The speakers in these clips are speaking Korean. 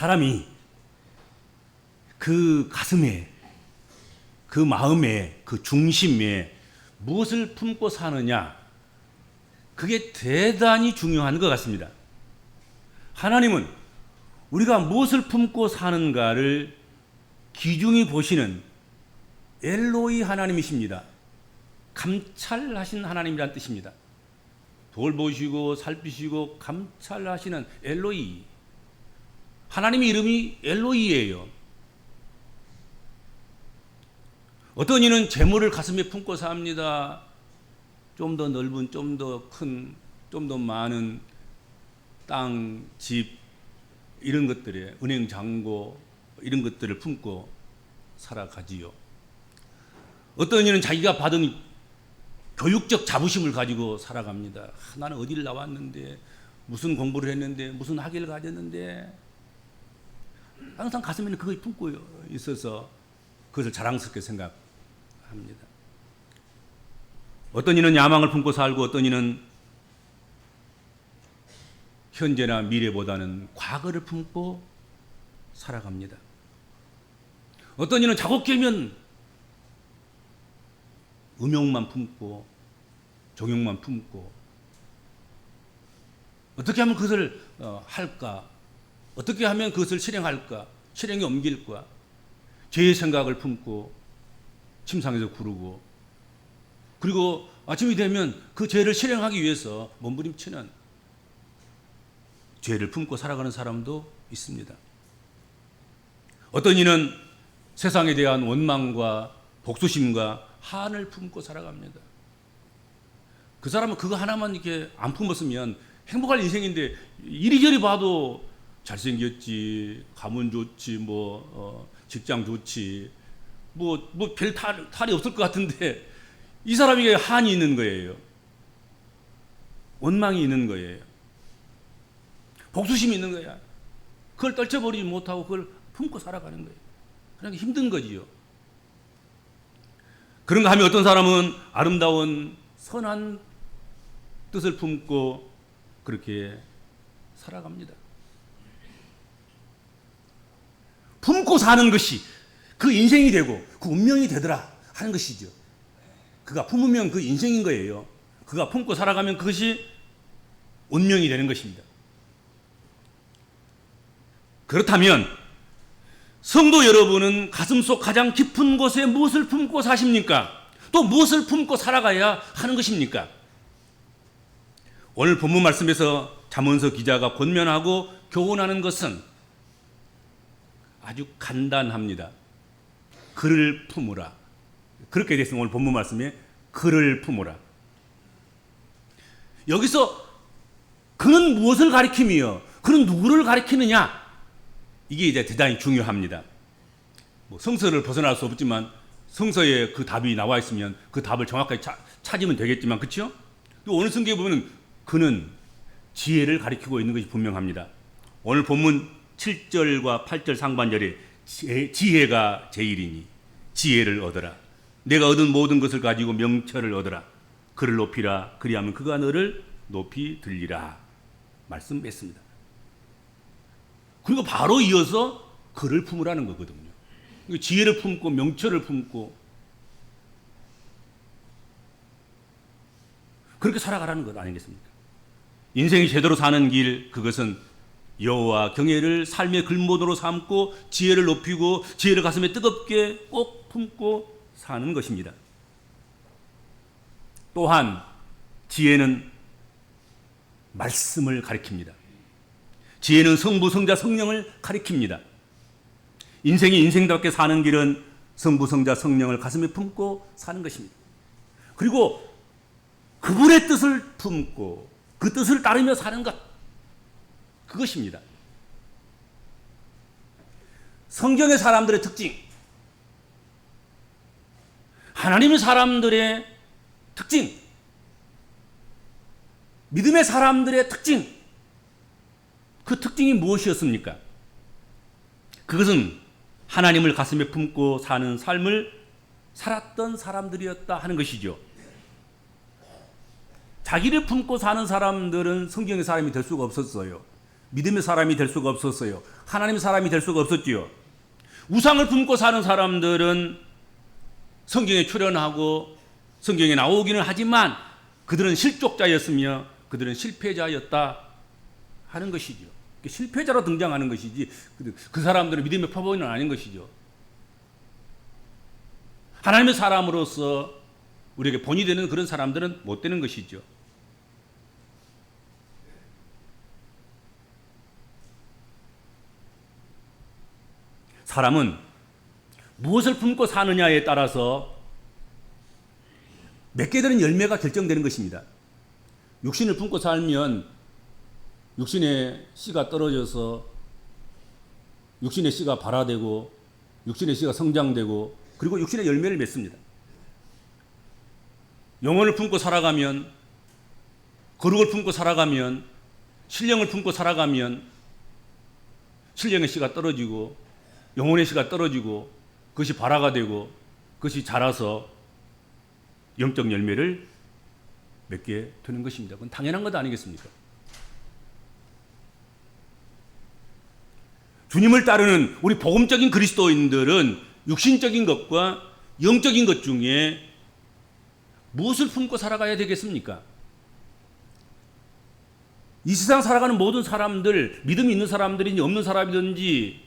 사람이 그 가슴에, 그 마음에, 그 중심에 무엇을 품고 사느냐, 그게 대단히 중요한 것 같습니다. 하나님은 우리가 무엇을 품고 사는가를 귀중히 보시는 엘로이 하나님이십니다. 감찰하신 하나님이란 뜻입니다. 돌보시고 살피시고 감찰하시는 엘로이. 하나님의 이름이 엘로이예요. 어떤 이는 재물을 가슴에 품고 삽니다. 좀 더 넓은, 좀 더 큰, 좀 더 많은 땅, 집, 이런 것들에 은행 잔고 이런 것들을 품고 살아가지요. 어떤 이는 자기가 받은 교육적 자부심을 가지고 살아갑니다. 나는 어디를 나왔는데, 무슨 공부를 했는데, 무슨 학위를 가졌는데, 항상 가슴에는 그걸 품고 있어서 그것을 자랑스럽게 생각합니다. 어떤 이는 야망을 품고 살고, 어떤 이는 현재나 미래보다는 과거를 품고 살아갑니다. 어떤 이는 작업 깨면 음욕만 품고 정욕만 품고 어떻게 하면 그것을 할까? 어떻게 하면 그것을 실행할까? 실행에 옮길까? 죄의 생각을 품고 침상에서 구르고, 그리고 아침이 되면 그 죄를 실행하기 위해서 몸부림치는, 죄를 품고 살아가는 사람도 있습니다. 어떤 이는 세상에 대한 원망과 복수심과 한을 품고 살아갑니다. 그 사람은 그거 하나만 이렇게 안 품었으면 행복할 인생인데, 이리저리 봐도 잘생겼지, 가문 좋지, 직장 좋지, 별 탈이 없을 것 같은데, 이 사람에게 한이 있는 거예요. 원망이 있는 거예요. 복수심이 있는 거야. 그걸 떨쳐버리지 못하고 그걸 품고 살아가는 거예요. 그러니까 힘든 거지요. 그런가 하면 어떤 사람은 아름다운 선한 뜻을 품고 그렇게 살아갑니다. 품고 사는 것이 그 인생이 되고 그 운명이 되더라 하는 것이죠. 그가 품으면 그 인생인 거예요. 그가 품고 살아가면 그것이 운명이 되는 것입니다. 그렇다면 성도 여러분은 가슴속 가장 깊은 곳에 무엇을 품고 사십니까? 또 무엇을 품고 살아가야 하는 것입니까? 오늘 본문 말씀에서 잠언서 기자가 권면하고 교훈하는 것은 아주 간단합니다. 그를 품으라. 그렇게 되어 있습니다. 오늘 본문 말씀에 그를 품으라. 여기서 그는 무엇을 가리키며 그는 누구를 가리키느냐? 이게 이제 대단히 중요합니다. 성서를 벗어날 수 없지만 성서에 그 답이 나와 있으면 그 답을 정확하게 찾으면 되겠지만, 그렇죠? 오늘 성경에 보면 그는 지혜를 가리키고 있는 것이 분명합니다. 오늘 본문 7절과 8절 상반절에 지혜가 제일이니 지혜를 얻어라. 내가 얻은 모든 것을 가지고 명철을 얻어라. 그를 높이라. 그리하면 그가 너를 높이 들리라. 말씀했습니다. 그리고 바로 이어서 그를 품으라는 거거든요. 지혜를 품고 명철을 품고 그렇게 살아가라는 것 아니겠습니까? 인생이 제대로 사는 길, 그것은 여호와 경외를 삶의 근본으로 삼고 지혜를 높이고 지혜를 가슴에 뜨겁게 꼭 품고 사는 것입니다. 또한 지혜는 말씀을 가리킵니다. 지혜는 성부, 성자, 성령을 가리킵니다. 인생이 인생답게 사는 길은 성부, 성자, 성령을 가슴에 품고 사는 것입니다. 그리고 그분의 뜻을 품고 그 뜻을 따르며 사는 것, 그것입니다. 성경의 사람들의 특징, 하나님의 사람들의 특징, 믿음의 사람들의 특징, 그 특징이 무엇이었습니까? 그것은 하나님을 가슴에 품고 사는 삶을 살았던 사람들이었다 하는 것이죠. 자기를 품고 사는 사람들은 성경의 사람이 될 수가 없었어요. 믿음의 사람이 될 수가 없었어요. 하나님의 사람이 될 수가 없었지요. 우상을 품고 사는 사람들은 성경에 출연하고 성경에 나오기는 하지만 그들은 실족자였으며 그들은 실패자였다 하는 것이죠. 실패자로 등장하는 것이지 그 사람들은 믿음의 표본은 아닌 것이죠. 하나님의 사람으로서 우리에게 본이 되는 그런 사람들은 못 되는 것이죠. 사람은 무엇을 품고 사느냐에 따라서 맺게 되는 열매가 결정되는 것입니다. 육신을 품고 살면 육신의 씨가 떨어져서 육신의 씨가 발화되고 육신의 씨가 성장되고 그리고 육신의 열매를 맺습니다. 영혼을 품고 살아가면, 거룩을 품고 살아가면, 신령을 품고 살아가면 신령의 씨가 떨어지고 영혼의 씨가 떨어지고 그것이 발화가 되고 그것이 자라서 영적 열매를 맺게 되는 것입니다. 그건 당연한 것 아니겠습니까? 주님을 따르는 우리 복음적인 그리스도인들은 육신적인 것과 영적인 것 중에 무엇을 품고 살아가야 되겠습니까? 이 세상 살아가는 모든 사람들, 믿음이 있는 사람들인지 없는 사람이든지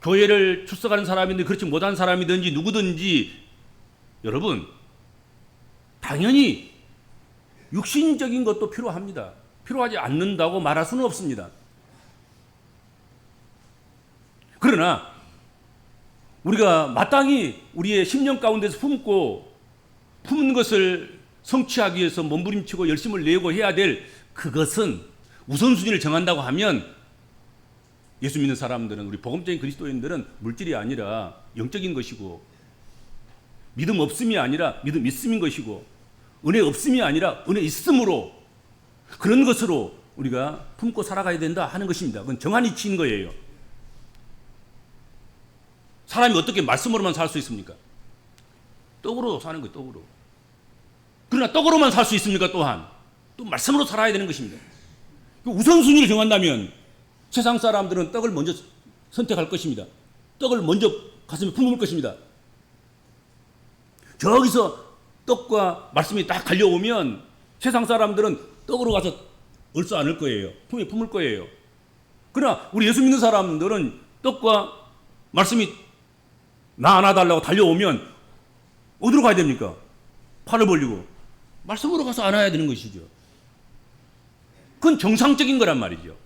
교회를 출석하는 사람이든지 그렇지 못한 사람이든지 누구든지 여러분 당연히 육신적인 것도 필요합니다. 필요하지 않는다고 말할 수는 없습니다. 그러나 우리가 마땅히 우리의 심령 가운데서 품은 것을 성취하기 위해서 몸부림치고 열심을 내고 해야 될 그것은 우선순위를 정한다고 하면 예수 믿는 사람들은 우리 복음적인 그리스도인들은 물질이 아니라 영적인 것이고 믿음 없음이 아니라 믿음 있음인 것이고 은혜 없음이 아니라 은혜 있음으로 그런 것으로 우리가 품고 살아가야 된다 하는 것입니다. 그건 정한 이치인 거예요. 사람이 어떻게 말씀으로만 살 수 있습니까? 떡으로 사는 거예요. 떡으로. 그러나 떡으로만 살 수 있습니까? 또한 또 말씀으로 살아야 되는 것입니다. 우선순위를 정한다면 세상 사람들은 떡을 먼저 선택할 것입니다. 떡을 먼저 가슴에 품을 것입니다. 저기서 떡과 말씀이 딱 갈려오면 세상 사람들은 떡으로 가서 얼싸 안을 거예요. 품에 품을 거예요. 그러나 우리 예수 믿는 사람들은 떡과 말씀이 나 안아달라고 달려오면 어디로 가야 됩니까? 팔을 벌리고 말씀으로 가서 안아야 되는 것이죠. 그건 정상적인 거란 말이죠.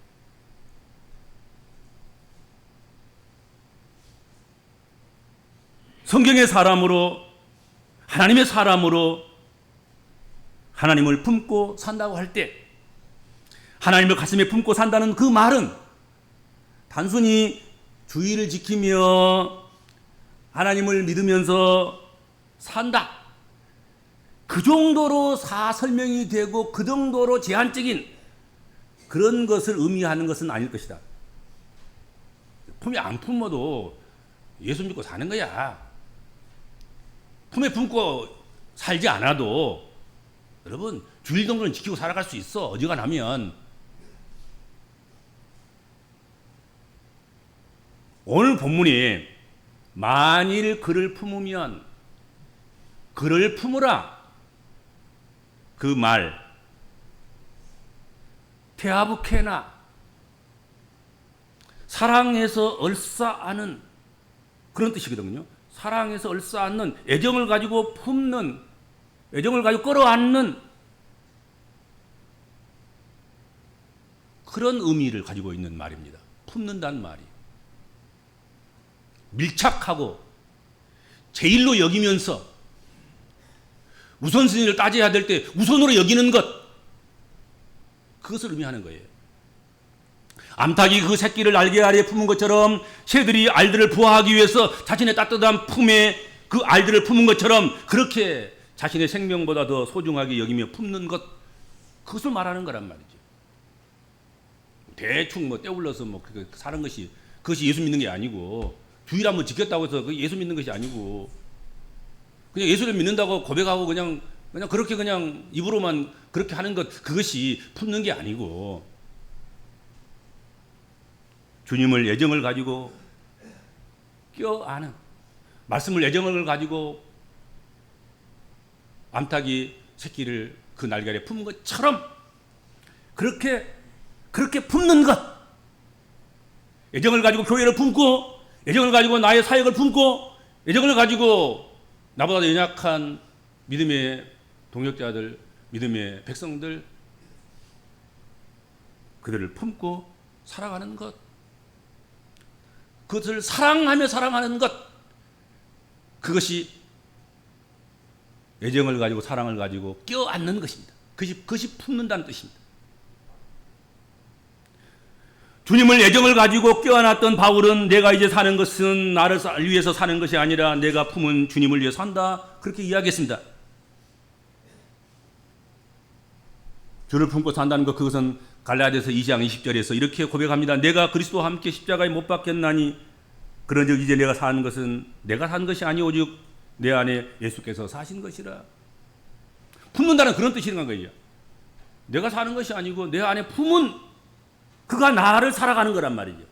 성경의 사람으로 하나님의 사람으로 하나님을 품고 산다고 할 때 하나님을 가슴에 품고 산다는 그 말은 단순히 주의를 지키며 하나님을 믿으면서 산다. 그 정도로 설명이 되고 그 정도로 제한적인 그런 것을 의미하는 것은 아닐 것이다. 품에 안 품어도 예수 믿고 사는 거야. 품에 품고 살지 않아도 여러분 주일 정도는 지키고 살아갈 수 있어. 어지간하면. 오늘 본문이 만일 그를 품으면 그를 품으라 그 말 테아부케나 사랑해서 얼싸안는 그런 뜻이거든요. 사랑해서 얼싸안는 애정을 가지고 품는 애정을 가지고 끌어안는 그런 의미를 가지고 있는 말입니다. 품는다는 말이 밀착하고 제일로 여기면서 우선순위를 따져야 될 때 우선으로 여기는 것 그것을 의미하는 거예요. 암탉이 그 새끼를 날개 아래에 품은 것처럼 새들이 알들을 부화하기 위해서 자신의 따뜻한 품에 그 알들을 품은 것처럼 그렇게 자신의 생명보다 더 소중하게 여기며 품는 것 그것을 말하는 거란 말이죠. 대충 뭐 떼울러서 뭐 사는 것이 그것이 예수 믿는 게 아니고 주일 한번 지켰다고 해서 그 예수 믿는 것이 아니고 그냥 예수를 믿는다고 고백하고 그냥 그렇게 그냥 입으로만 그렇게 하는 것 그것이 품는 게 아니고 주님을 애정을 가지고 껴안은, 말씀을 애정을 가지고 암탉이 새끼를 그 날개에 품은 것처럼 그렇게 품는 것, 애정을 가지고 교회를 품고, 애정을 가지고 나의 사역을 품고, 애정을 가지고 나보다 연약한 믿음의 동역자들, 믿음의 백성들, 그들을 품고 살아가는 것, 그것을 사랑하며 살아가는 것, 그것이 애정을 가지고 사랑을 가지고 껴안는 것입니다. 그것이 품는다는 뜻입니다. 주님을 애정을 가지고 껴안았던 바울은 내가 이제 사는 것은 나를 위해서 사는 것이 아니라 내가 품은 주님을 위해 산다, 그렇게 이야기했습니다. 주를 품고 산다는 것, 그것은 갈라디아서 2장 20절에서 이렇게 고백합니다. 내가 그리스도와 함께 십자가에 못 박혔나니 그런즉 이제 내가 사는 것은 내가 산 것이 아니 오직 내 안에 예수께서 사신 것이라. 품는다는 그런 뜻이란 거예요. 내가 사는 것이 아니고 내 안에 품은 그가 나를 살아가는 거란 말이죠.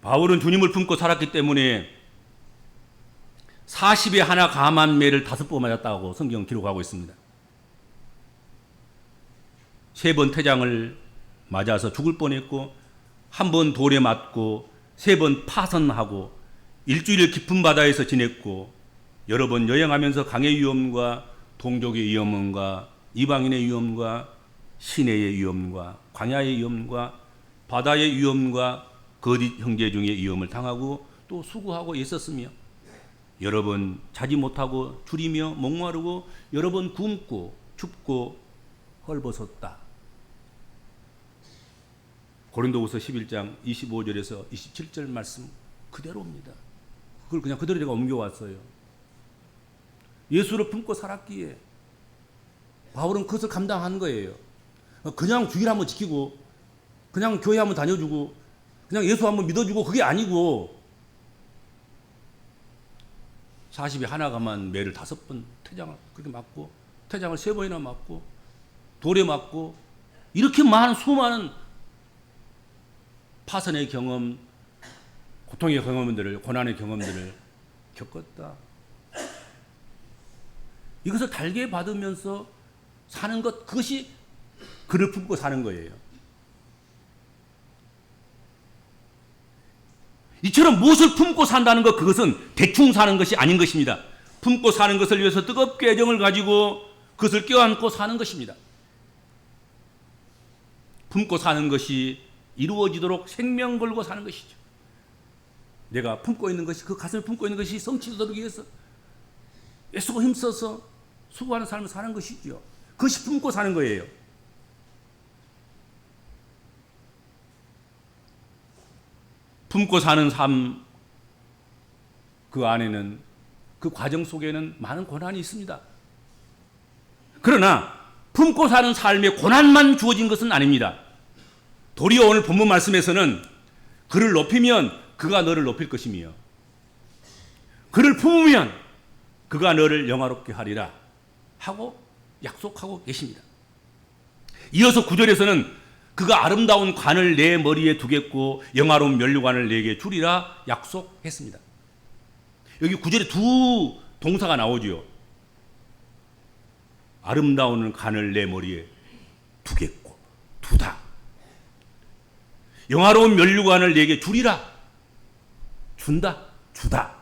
바울은 주님을 품고 살았기 때문에 40에 하나 감한 매를 5번 맞았다고 성경 기록하고 있습니다. 3번 태장을 맞아서 죽을 뻔했고, 1번 돌에 맞고, 3번 파선하고, 일주일 깊은 바다에서 지냈고, 여러 번 여행하면서 강의 위험과 동족의 위험과 이방인의 위험과 시내의 위험과 광야의 위험과 바다의 위험과 거짓 형제 중의 위험을 당하고 또 수고하고 있었으며, 여러 번 자지 못하고 줄이며 목마르고 여러 번 굶고 춥고 헐벗었다. 고린도후서 11장 25절에서 27절 말씀 그대로입니다. 그걸 그냥 그대로 제가 옮겨왔어요. 예수를 품고 살았기에 바울은 그것을 감당한 거예요. 그냥 주일 한번 지키고 그냥 교회 한번 다녀주고 그냥 예수 한번 믿어주고 그게 아니고 40에 하나가만 매를 5번 태장을 그렇게 맞고 태장을 3번이나 맞고 돌에 맞고 이렇게 많은 수많은 파선의 경험, 고통의 경험들을, 고난의 경험들을 겪었다. 이것을 달게 받으면서 사는 것, 그것이 그를 품고 사는 거예요. 이처럼 무엇을 품고 산다는 것, 그것은 대충 사는 것이 아닌 것입니다. 품고 사는 것을 위해서 뜨겁게 애정을 가지고 그것을 껴안고 사는 것입니다. 품고 사는 것이 이루어지도록 생명 걸고 사는 것이죠. 내가 품고 있는 것이, 그 가슴을 품고 있는 것이 성취되도록 위해서 애쓰고 힘써서 수고하는 삶을 사는 것이죠. 그것이 품고 사는 거예요. 품고 사는 삶, 그 안에는, 그 과정 속에는 많은 고난이 있습니다. 그러나 품고 사는 삶에 고난만 주어진 것은 아닙니다. 도리어 오늘 본문 말씀에서는 그를 높이면 그가 너를 높일 것이며 그를 품으면 그가 너를 영화롭게 하리라 하고 약속하고 계십니다. 이어서 9절에서는 그가 아름다운 관을 내 머리에 두겠고 영화로운 면류관을 내게 주리라 약속했습니다. 여기 9절에 두 동사가 나오죠. 아름다운 관을 내 머리에 두겠고, 두다. 영화로운 면류관을 내게 주리라. 준다, 주다.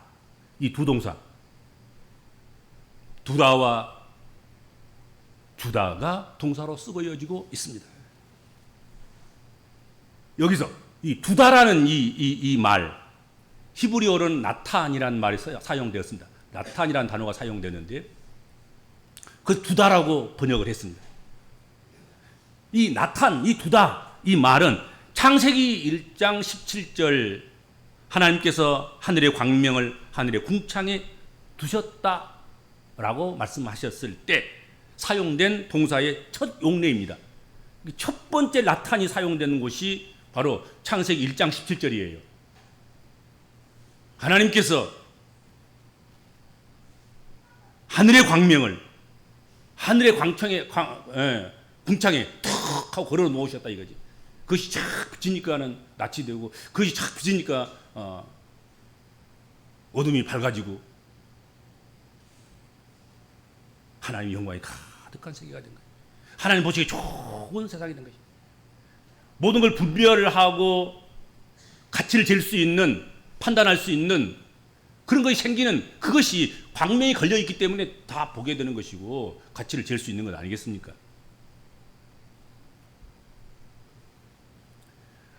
이 두 동사. 두다와 주다가 동사로 쓰고 이어지고 있습니다. 여기서 이 두다라는 이 말, 히브리어로는 나탄이라는 말이 사용되었습니다. 나탄이라는 단어가 사용되는데 그 두다라고 번역을 했습니다. 이 나탄, 이 두다, 이 말은 창세기 1장 17절 하나님께서 하늘의 광명을 하늘의 궁창에 두셨다라고 말씀하셨을 때 사용된 동사의 첫 용례입니다. 첫 번째 나탄이 사용되는 곳이 바로 창세기 1장 17절이에요. 하나님께서 하늘의 광명을 하늘의 궁창에 툭 하고 걸어 놓으셨다 이거지. 그것이 착 비치니까는 낯이 되고, 그것이 착 비치니까 어둠이 밝아지고 하나님의 영광이 가득한 세계가 된 거예요. 하나님 보시기에 좋은 세상이 된 것이죠. 모든 걸 분별하고 가치를 잴 수 있는, 판단할 수 있는 그런 것이 생기는, 그것이 광명이 걸려있기 때문에 다 보게 되는 것이고 가치를 잴 수 있는 것 아니겠습니까?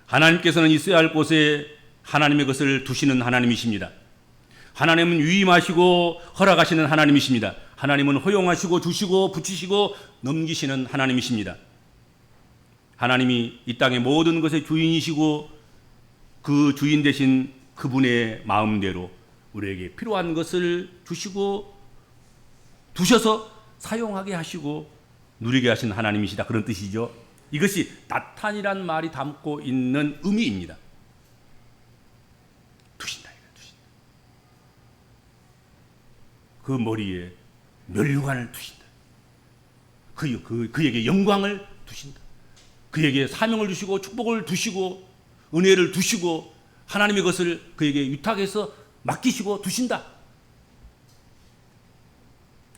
하나님께서는 있어야 할 곳에 하나님의 것을 두시는 하나님이십니다. 하나님은 위임하시고 허락하시는 하나님이십니다. 하나님은 허용하시고 주시고 붙이시고 넘기시는 하나님이십니다. 하나님이 이 땅의 모든 것의 주인이시고 그 주인 되신 그분의 마음대로 우리에게 필요한 것을 주시고 두셔서 사용하게 하시고 누리게 하신 하나님이시다, 그런 뜻이죠. 이것이 나탄이란 말이 담고 있는 의미입니다. 두신다. 그 머리에 멸류관을 두신다. 그에게 영광을 두신다. 그에게 사명을 주시고 축복을 두시고 은혜를 두시고 하나님의 것을 그에게 위탁해서 맡기시고 두신다.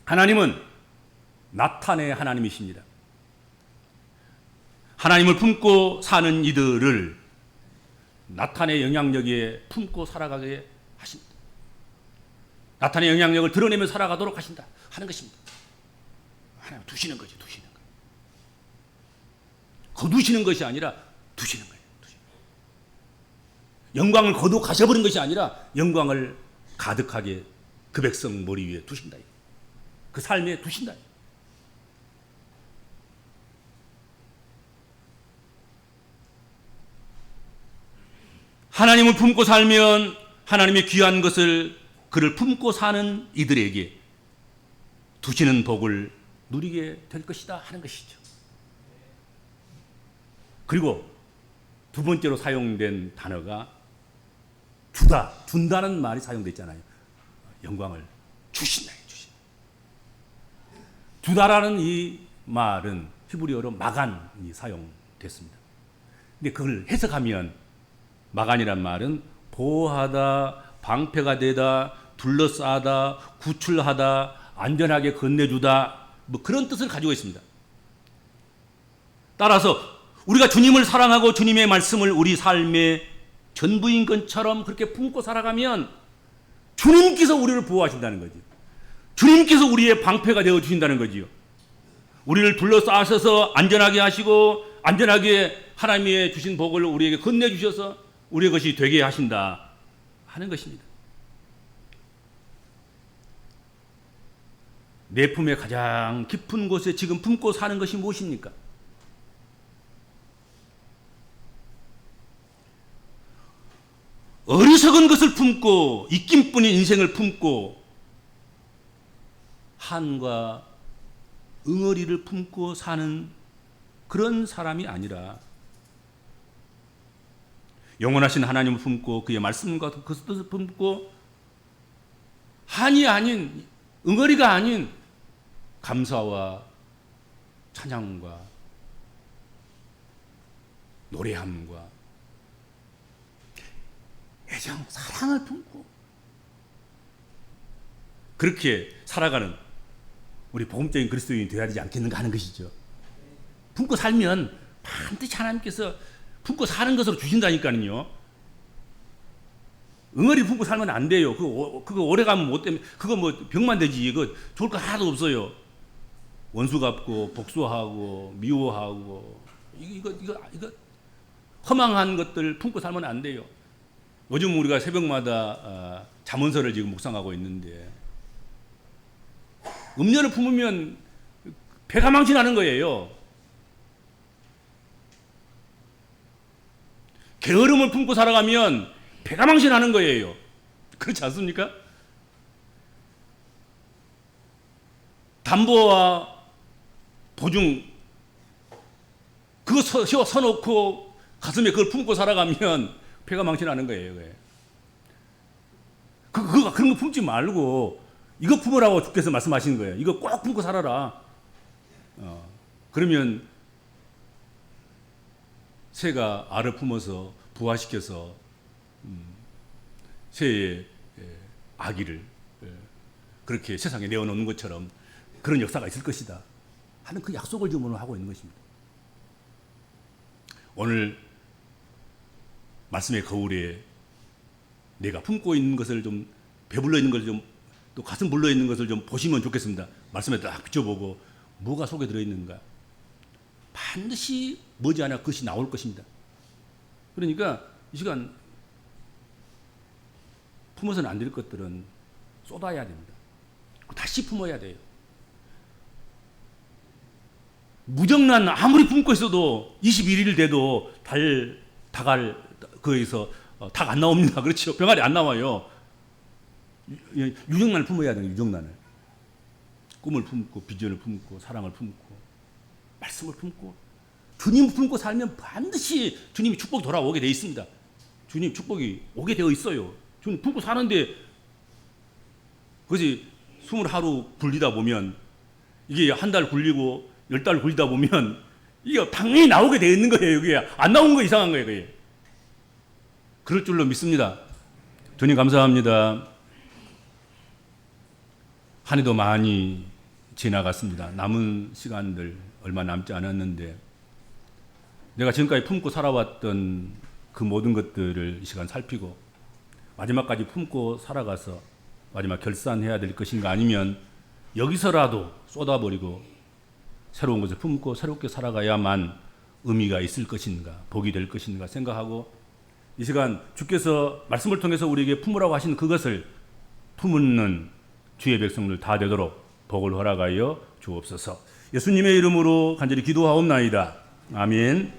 하나님은 나탄의 하나님이십니다. 하나님을 품고 사는 이들을 나탄의 영향력에 품고 살아가게 하십니다. 나탄의 영향력을 드러내며 살아가도록 하신다 하는 것입니다. 하나님 두시는 거죠. 두시는 거. 거두시는 것이 아니라 두시는 거예요. 영광을 거두 가셔버린 것이 아니라 영광을 가득하게 그 백성 머리 위에 두신다. 그 삶에 두신다. 하나님을 품고 살면 하나님의 귀한 것을 그를 품고 사는 이들에게 두시는 복을 누리게 될 것이다 하는 것이죠. 그리고 두 번째로 사용된 단어가 주다, 준다는 말이 사용됐잖아요. 영광을 주신다. 주다라는 이 말은 히브리어로 마간이 사용됐습니다. 근데 그걸 해석하면 마간이란 말은 보호하다, 방패가 되다, 둘러싸다, 구출하다, 안전하게 건네주다, 뭐 그런 뜻을 가지고 있습니다. 따라서 우리가 주님을 사랑하고 주님의 말씀을 우리 삶의 전부인 것처럼 그렇게 품고 살아가면 주님께서 우리를 보호하신다는 거죠. 주님께서 우리의 방패가 되어 주신다는 거지요. 우리를 둘러싸셔서 안전하게 하시고 안전하게 하나님의 주신 복을 우리에게 건네주셔서 우리의 것이 되게 하신다 하는 것입니다. 내 품의 가장 깊은 곳에 지금 품고 사는 것이 무엇입니까? 어리석은 것을 품고 입김뿐인 인생을 품고 한과 응어리를 품고 사는 그런 사람이 아니라 영원하신 하나님을 품고 그의 말씀과 그 뜻을 품고 한이 아닌 응어리가 아닌 감사와 찬양과 노래함과 애정, 사랑을 품고 그렇게 살아가는 우리 복음적인 그리스도인이 되어야 되지 않겠는가 하는 것이죠. 품고 살면 반드시 하나님께서 품고 사는 것으로 주신다니까요. 응어리 품고 살면 안 돼요. 그거 오래 가면 못 되면 그거 뭐 병만 되지. 그거 좋을 거 하나도 없어요. 원수 갚고 복수하고 미워하고 이거 허망한 것들 품고 살면 안 돼요. 요즘 우리가 새벽마다 잠언서를 지금 묵상하고 있는데 음료를 품으면 배가 망신하는 거예요. 게으름을 품고 살아가면 배가 망신하는 거예요. 그렇지 않습니까? 담보와 보증 그거 서놓고 가슴에 그걸 품고 살아가면 배가 망신하는 거예요. 그런 거 품지 말고 이거 품으라고 주께서 말씀하시는 거예요. 이거 꼭 품고 살아라. 그러면 새가 알을 품어서 부화시켜서 새의 아기를 그렇게 세상에 내어놓는 것처럼 그런 역사가 있을 것이다 하는 그 약속을 지금 오늘 하고 있는 것입니다. 오늘 말씀의 거울에 내가 품고 있는 것을 좀 배불러 있는 것을 좀 또 가슴 불러 있는 것을 좀 보시면 좋겠습니다. 말씀에 딱 비춰보고 뭐가 속에 들어있는가 반드시 머지않아 그것이 나올 것입니다. 그러니까 이 시간 품어서는 안 될 것들은 쏟아야 됩니다. 다시 품어야 돼요. 무정란 아무리 품고 있어도 21일 돼도 닭알 거기서 닭 안 나옵니다. 그렇죠? 병아리 안 나와요. 유정란을 품어야 돼요. 유정란을. 꿈을 품고 비전을 품고 사랑을 품고 말씀을 품고 주님 품고 살면 반드시 주님이 축복이 돌아오게 되어 있습니다. 주님 축복이 오게 되어 있어요. 주님 품고 사는데 그것이 20하루 굴리다 보면 이게 한 달 굴리고 10달 굴리다 보면 이게 당연히 나오게 되어 있는 거예요. 여기에 안 나온 거 이상한 거예요. 그게. 그럴 줄로 믿습니다. 주님 감사합니다. 한 해도 많이 지나갔습니다. 남은 시간들 얼마 남지 않았는데 내가 지금까지 품고 살아왔던 그 모든 것들을 이 시간 살피고 마지막까지 품고 살아가서 마지막 결산해야 될 것인가 아니면 여기서라도 쏟아버리고 새로운 것을 품고 새롭게 살아가야만 의미가 있을 것인가 복이 될 것인가 생각하고 이 시간 주께서 말씀을 통해서 우리에게 품으라고 하신 그것을 품는 주의 백성들 다 되도록 복을 허락하여 주옵소서. 예수님의 이름으로 간절히 기도하옵나이다. 아멘.